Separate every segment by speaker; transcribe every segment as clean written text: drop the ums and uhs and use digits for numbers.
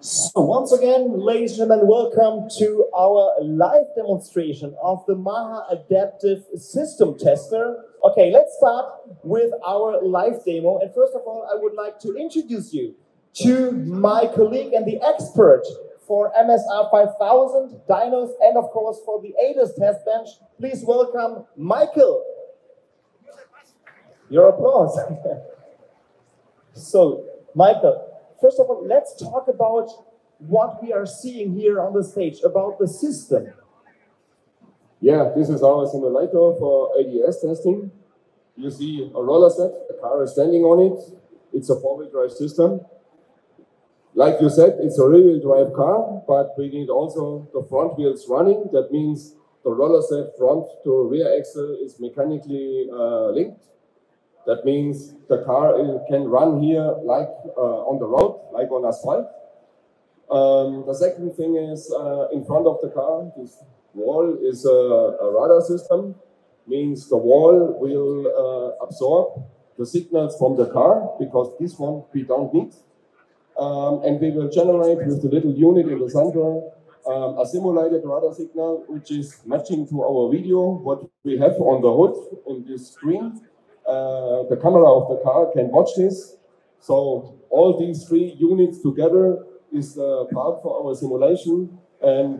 Speaker 1: So once again, ladies and gentlemen, welcome to our live demonstration of the Maha Adaptive System Tester. Okay, let's start with our live demo. And first of all, I would like to introduce you to my colleague and the expert for MSR 5000 dynos and of course for the ADAS test bench. Please welcome Michael. Your applause. So, Michael, first of all, let's talk about what we are seeing here on the stage, about the system.
Speaker 2: Yeah, this is our simulator for ADS testing. You see a roller set, the car is standing on it. It's a four-wheel drive system. Like you said, it's a rear-wheel drive car, but we need also the front wheels running. That means the roller set front to rear axle is mechanically linked. That means the car can run here like on the road, like on asphalt. The second thing is in front of the car, this wall is a radar system. Means the wall will absorb the signals from the car, because this one we don't need. And we will generate with the little unit in the center a simulated radar signal, which is matching to our video, what we have on the hood in this screen. The camera of the car can watch this. So all these three units together is part for our simulation and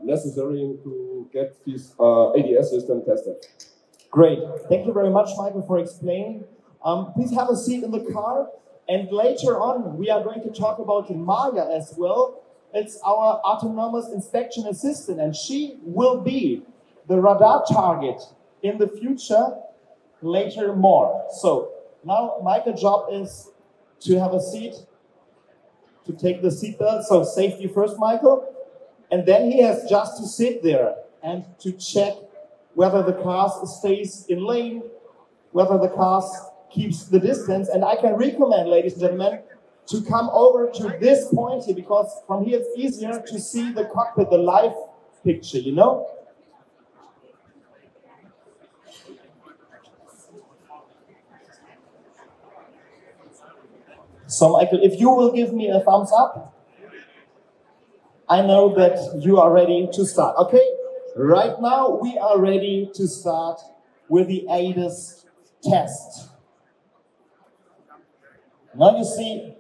Speaker 2: necessary to get this ADS system tested.
Speaker 1: Great. Thank you very much, Michael, for explaining. Please have a seat in the car. And later on, we are going to talk about Maya as well. It's our autonomous inspection assistant, and she will be the radar target in the future. Later more. So now Michael's job is to have a seat, to take the seatbelt. So safety first, Michael. And then he has just to sit there and to check whether the car stays in lane, whether the car keeps the distance. And I can recommend, ladies and gentlemen, to come over to this point here, because from here it's easier to see the cockpit, the live picture, you know? So, Michael, if you will give me a thumbs up, I know that you are ready to start. Okay, right now we are ready to start with the ADAS test. Now you see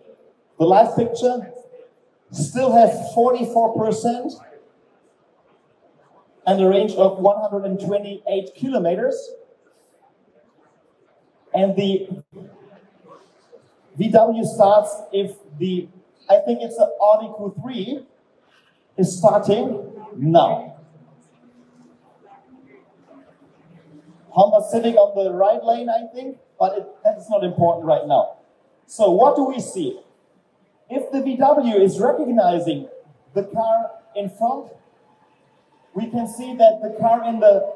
Speaker 1: the live picture still has 44% and a range of 128 kilometers. And the VW starts if the, I think it's the Audi Q3 is starting now. Honda Civic on the right lane, I think, but that's not important right now. So what do we see? If the VW is recognizing the car in front, we can see that the car in the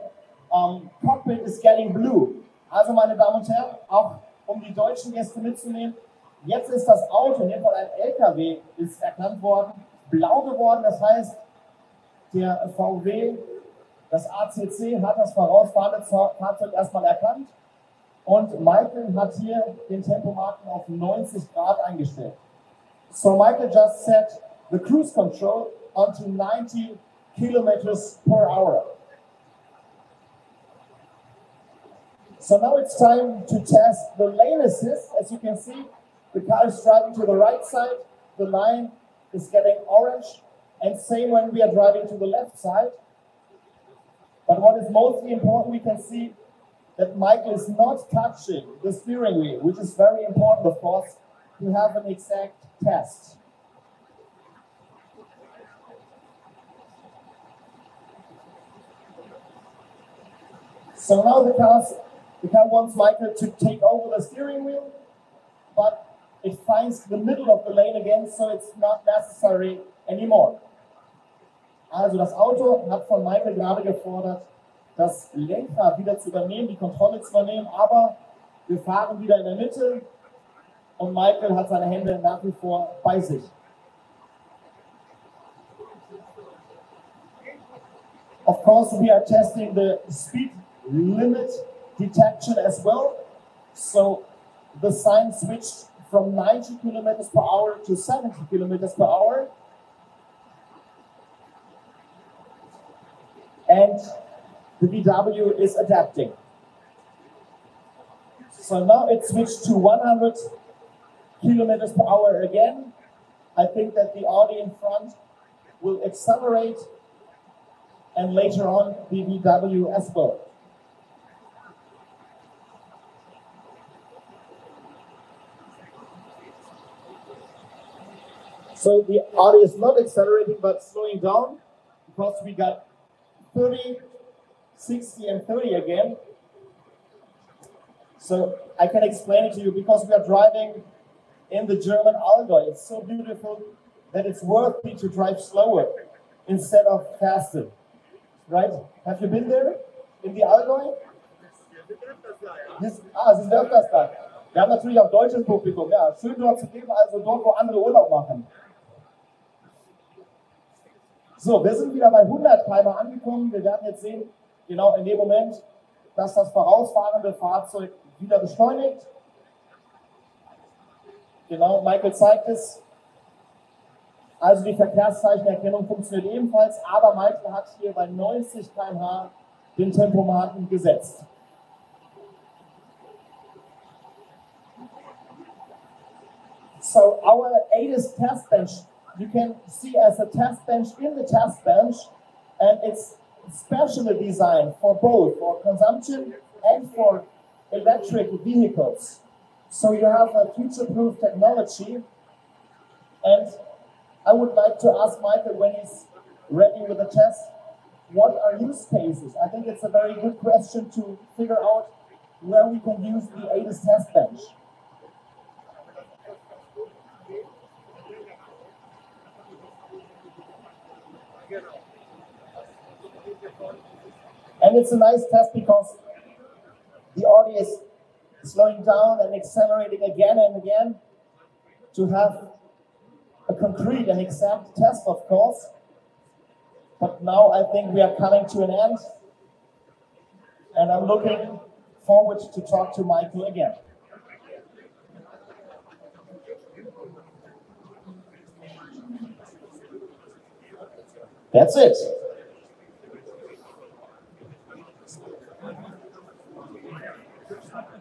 Speaker 1: cockpit is getting blue. Also, meine Damen und Herren, auch die deutschen Gäste mitzunehmen, jetzt ist das Auto, in dem Fall ein LKW, ist erkannt worden, blau geworden, das heißt, der VW, das ACC hat das vorausfahrende Fahrzeug erstmal erkannt und Michael hat hier den Tempomarken auf 90 Grad eingestellt. So Michael just set the cruise control onto 90 kilometers per hour. So now it's time to test the lane assist. As you can see, the car is driving to the right side, the line is getting orange, and same when we are driving to the left side. But what is mostly important, we can see that Michael is not touching the steering wheel, which is very important, of course, to have an exact test. So now the car wants Michael to take over the steering wheel, but it finds the middle of the lane again, so it's not necessary anymore. Also das Auto hat von Michael gerade gefordert, das Lenkrad wieder zu übernehmen, die Kontrolle zu übernehmen, aber wir fahren wieder in der Mitte und Michael hat seine Hände nach wie vor bei sich. Of course, we are testing the speed limit detection as well. So the sign switched from 90 kilometers per hour to 70 kilometers per hour. And the VW is adapting. So now it switched to 100 kilometers per hour again. I think that the Audi in front will accelerate, and later on the VW as well. So the Audi is not accelerating but slowing down because we got 30, 60 and 30 again. So I can explain it to you because we are driving in the German Allgäu. It's so beautiful that it's worth it to drive slower instead of faster. Right? Have you been there in the Allgäu? Sie sind öfters da. Wir haben natürlich auch deutsches Publikum. Ja, schön dort zu leben, also dort, wo andere Urlaub machen. So, wir sind wieder bei 100 km angekommen. Wir werden jetzt sehen, genau in dem Moment, dass das vorausfahrende Fahrzeug wieder beschleunigt. Genau, Michael zeigt es. Also die Verkehrszeichenerkennung funktioniert ebenfalls, aber Michael hat hier bei 90 km/h den Tempomaten gesetzt. So our ADAS test bench, you can see as a test bench in the test bench, and it's specially designed for both, for consumption and for electric vehicles. So you have a future-proof technology, and I would like to ask Michael, when he's ready with the test, what are use cases? I think it's a very good question to figure out where we can use the ADAS test bench. And it's a nice test because the Audi is slowing down and accelerating again and again to have a concrete and exact test, of course. But now I think we are coming to an end, and I'm looking forward to talk to Michael again. That's it.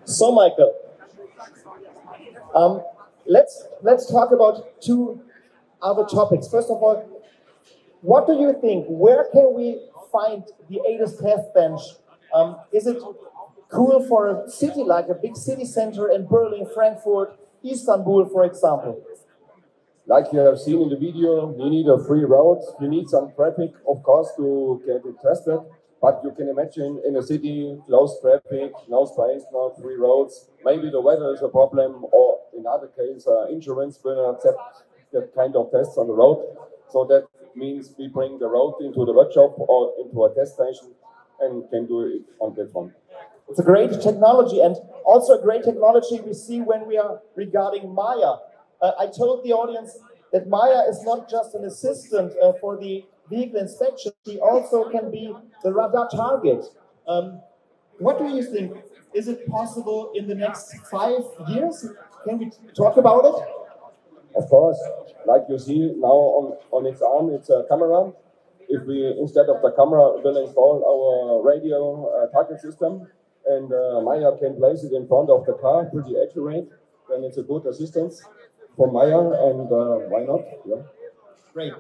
Speaker 1: So, Michael, let's talk about two other topics. First of all, what do you think? Where can we find the ADAS test bench? Is it cool for a city like a big city center in Berlin, Frankfurt, Istanbul, for example?
Speaker 2: Like you have seen in the video, you need a free route. You need some traffic, of course, to get it tested. But you can imagine in a city, close traffic, no space, no free roads. Maybe the weather is a problem, or in other case, insurance will not accept that kind of tests on the road. So that means we bring the road into the workshop or into a test station and can do it on that one.
Speaker 1: It's a great technology, and also a great technology we see when we are regarding Maya. I told the audience that Maya is not just an assistant for the vehicle inspection, she also can be the radar target. What do you think? Is it possible in the next 5 years? Can we talk about it?
Speaker 2: Of course, like you see now on its arm, it's a camera. If we, instead of the camera, will install our radio target system, and Maya can place it in front of the car, pretty accurate, then it's a good assistance for Maya, and why not? Yeah.
Speaker 1: Great.